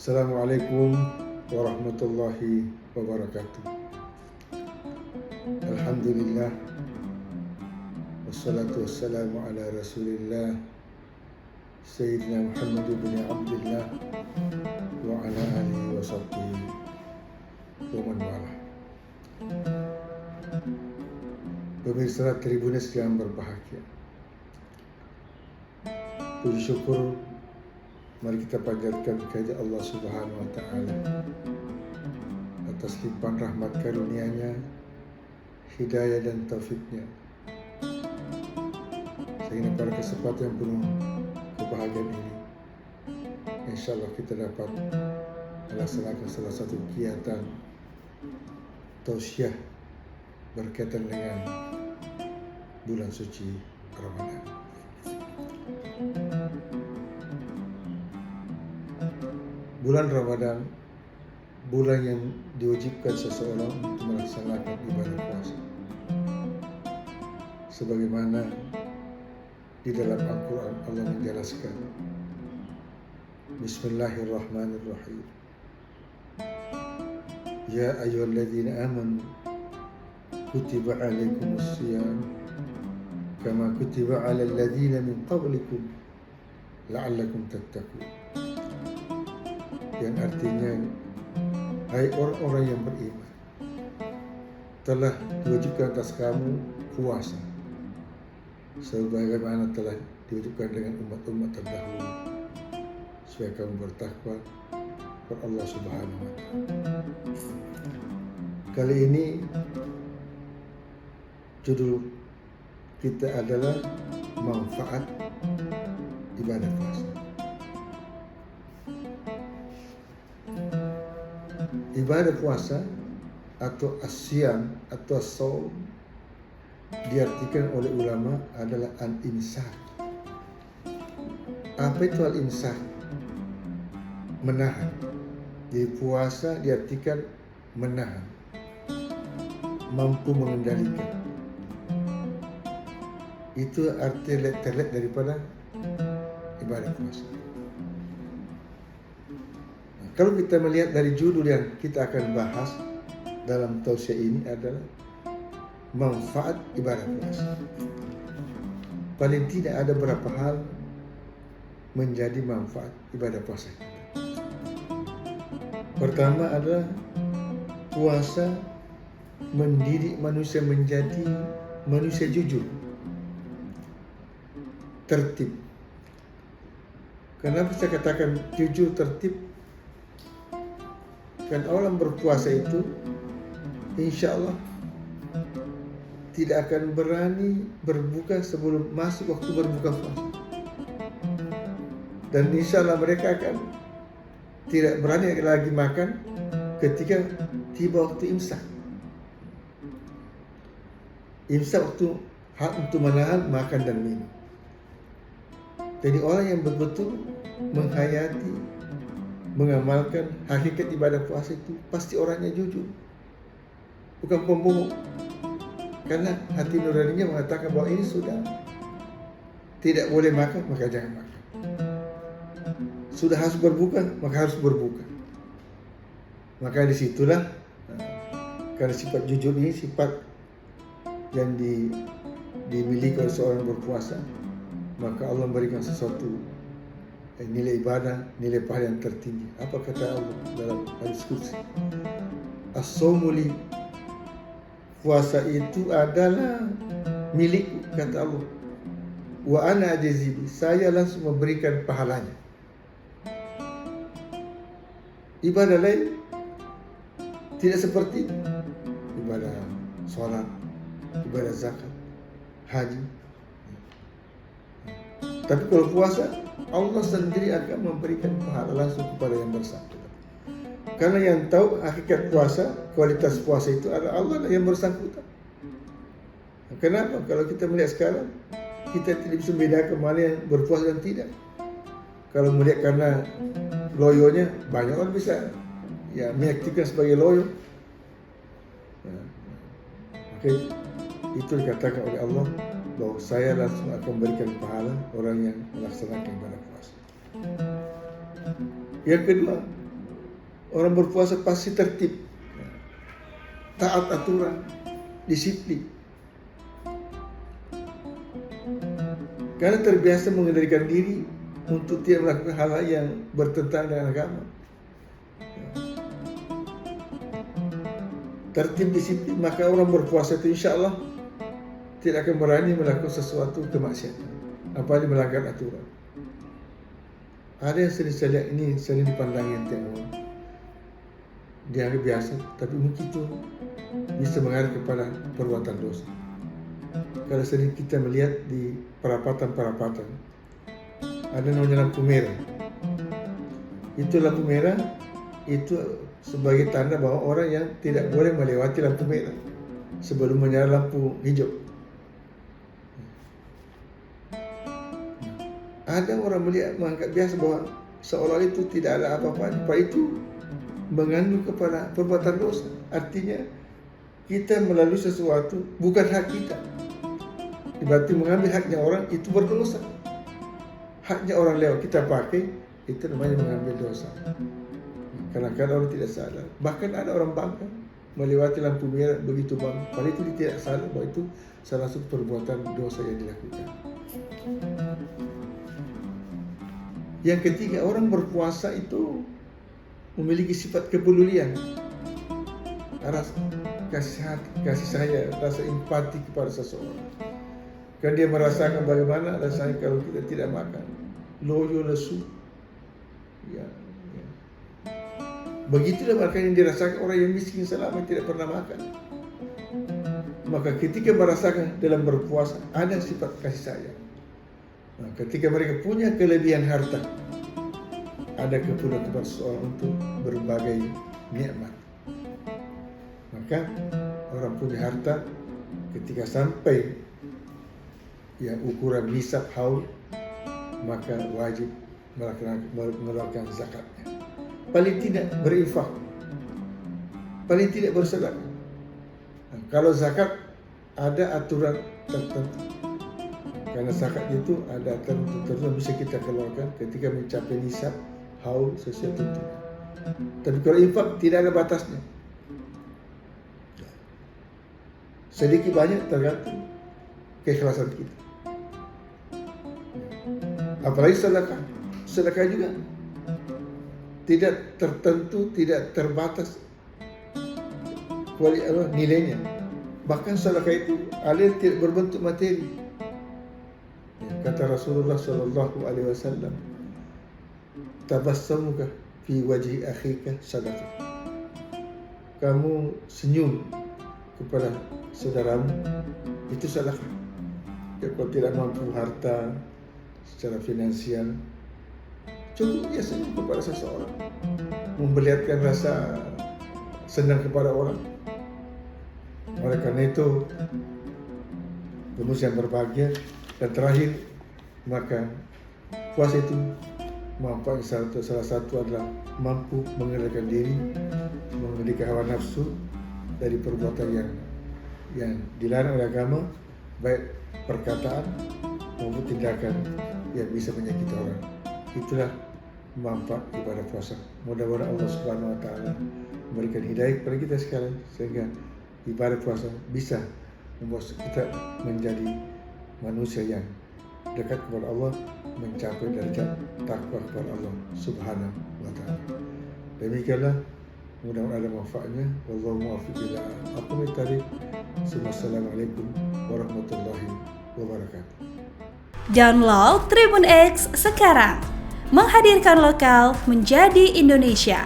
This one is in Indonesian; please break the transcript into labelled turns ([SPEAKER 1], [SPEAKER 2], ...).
[SPEAKER 1] Assalamualaikum warahmatullahi wabarakatuh. Alhamdulillah, wassalatu wassalamu ala rasulillah Sayyidina Muhammad bin Abdullah wa ala alihi wa sahbihi wa man wala. Pemirsa Tribuners yang berbahagia, puji syukur mari kita panjatkan kehadirat Allah Subhanahu wa taala atas limpahan rahmat karunia-Nya, hidayah dan taufik-Nya, sehingga pada kesempatan yang penuh kebahagiaan ini insyaallah kita dapat melaksanakan salah satu kegiatan tausiah berkaitan dengan bulan suci Ramadan. Bulan Ramadan, bulan yang diwajibkan seseorang untuk melaksanakan ibadah puasa. Sebagaimana di dalam Al-Quran Allah menjelaskan, Bismillahirrahmanirrahim. Ya ayyuhalladzina amanu kutiba alaikumus-shiyam kama kutiba alal ladzina min qablikum la'allakum tattaqun. Yang artinya, hai orang-orang yang beriman, telah diwajibkan atas kamu puasa sebagaimana telah diwajibkan dengan umat-umat terdahulu, supaya kamu bertakwa kepada Allah Subhanahu wa taala. Kali ini judul kita adalah manfaat ibadah puasa. Ibadah puasa atau asyam atau as-shaum diartikan oleh ulama adalah al-imsak. Apa itu al-imsak? Menahan. Jadi puasa diartikan menahan, mampu mengendalikan. Itu arti terlihat daripada ibadah puasa. Kalau kita melihat dari judul yang kita akan bahas dalam tausiah ini adalah manfaat ibadah puasa. Paling tidak ada beberapa hal menjadi manfaat ibadah puasa kita. Pertama adalah puasa mendidik manusia menjadi manusia jujur, tertib. Kenapa saya katakan jujur, tertib? Kan orang berpuasa itu insya Allah tidak akan berani berbuka sebelum masuk waktu berbuka puasa. Dan insya Allah mereka akan tidak berani lagi makan ketika tiba waktu imsak. Imsak waktu hak untuk menahan makan dan minum. Jadi orang yang betul-betul menghayati, mengamalkan hakikat ibadah puasa itu pasti orangnya jujur, bukan pembohong. Karena hati nuraninya mengatakan bahwa ini sudah tidak boleh makan, maka jangan makan. Sudah harus berbuka, maka harus berbuka. Maka disitulah, karena sifat jujur ini sifat yang dimiliki oleh seorang berpuasa, maka Allah memberikan sesuatu nilai ibadah, nilai pahala yang tertinggi. Apa kata Allah dalam hadis qudsi? As-shaumu li, puasa itu adalah milikku, kata Allah. Wa ana ajzi bi, saya langsung memberikan pahalanya. Ibadah lain tidak seperti itu. Ibadah sholat, ibadah zakat, haji. Tapi kalau puasa, Allah sendiri akan memberikan pahala langsung kepada yang bersangkutan. Karena yang tahu hakikat puasa, kualitas puasa itu adalah Allah yang bersangkutan. Kenapa? Kalau kita melihat sekarang, kita tidak bisa membedakan mana yang berpuasa dan tidak. Kalau melihat karena loyonya, banyak orang bisa mengaktifkan sebagai loyo. Maka itu dikatakan oleh Allah bahwa saya langsung akan memberikan pahala orang yang melaksanakan ibadah puasa. Yang kedua, Orang berpuasa pasti tertib, taat aturan, disiplin. Karena terbiasa mengendalikan diri untuk tidak melakukan hal-hal yang bertentangan dengan agama. Tertib, disiplin, maka orang berpuasa itu insya Allah tidak akan berani melakukan sesuatu kemaksiatan, apalagi melanggar aturan. Ada yang sering saya lihat, ini sering dipandang enteng, dianggap biasa, tapi mungkin itu bisa mengarah kepada perbuatan dosa. Kalau sering kita melihat di perapatan-perapatan, ada namanya lampu merah. Itu lampu merah itu sebagai tanda bahwa orang yang tidak boleh melewati lampu merah sebelum menyala lampu hijau. Ada orang melihat, menganggap biasa bahwa seolah itu tidak ada apa-apa, itu mengandung kepada perbuatan dosa. Artinya kita melalui sesuatu bukan hak kita. Berarti mengambil haknya orang itu berdosa. Haknya orang lewat kita pakai, itu namanya mengambil dosa. Kadang-kadang orang tidak sadar. Bahkan ada orang bangga melewati lampu merah begitu bangga, padahal itu dia tidak sadar bahwa itu salah satu perbuatan dosa yang dilakukan. Yang ketiga, orang berpuasa itu memiliki sifat kepedulian, rasa kasih sayang, rasa empati kepada seseorang. Kan dia merasakan bagaimana rasanya kalau kita tidak makan, loyo, lesu. Ya. Begitulah makanya yang dirasakan orang yang miskin selama tidak pernah makan. Maka ketika merasakan dalam berpuasa ada sifat kasih sayang. Nah, ketika mereka punya kelebihan harta, ada kepedulian kepada seseorang untuk berbagai nikmat. Maka orang punya harta ketika sampai ukuran nisab haul, maka wajib mengeluarkan zakatnya. Paling tidak berinfak, paling tidak bersedekah. Nah, kalau zakat ada aturan tertentu. Karena zakat itu ada tertentu yang bisa kita keluarkan ketika mencapai nisab haul sesuai tuntunan. Tapi kalau infak tidak ada batasnya. Sedikit banyak tergantung keikhlasan kita. Apalagi sedekah. Sedekah juga tidak tertentu, tidak terbatas nilainya. Bahkan sedekah itu ada yang tidak berbentuk materi. Kata Rasulullah sallallahu alaihi wasallam, tabassamuka fi wajhi akhika sadaqah. Kamu senyum kepada saudaramu itu sedekah. Kalau tidak mampu harta secara finansial, cukup dia senyum kepada seseorang, memperlihatkan rasa senang kepada orang. Oleh karena itu, manusia yang berbahagia. Dan terakhir, maka puasa itu manfaat salah satu adalah mampu mengendalikan diri, mengendalikan hawa nafsu dari perbuatan yang dilarang oleh agama, baik perkataan maupun tindakan yang bisa menyakiti orang. Itulah manfaat ibadah puasa. Mudah-mudahan Allah Subhanahu wa taala memberikan hidayah kepada kita sekalian sehingga ibadah puasa bisa membuat kita menjadi manusia yang dekat kepada Allah, mencapai derajat takwa kepada Allah Subhanahu wa taala. Demikianlah, mudah-mudahan ada manfaatnya. Wallahu muwaffiq ila aqwamit thariq. Wassalamualaikum warahmatullahi wabarakatuh.
[SPEAKER 2] Download Tribun X sekarang, menghadirkan lokal menjadi Indonesia.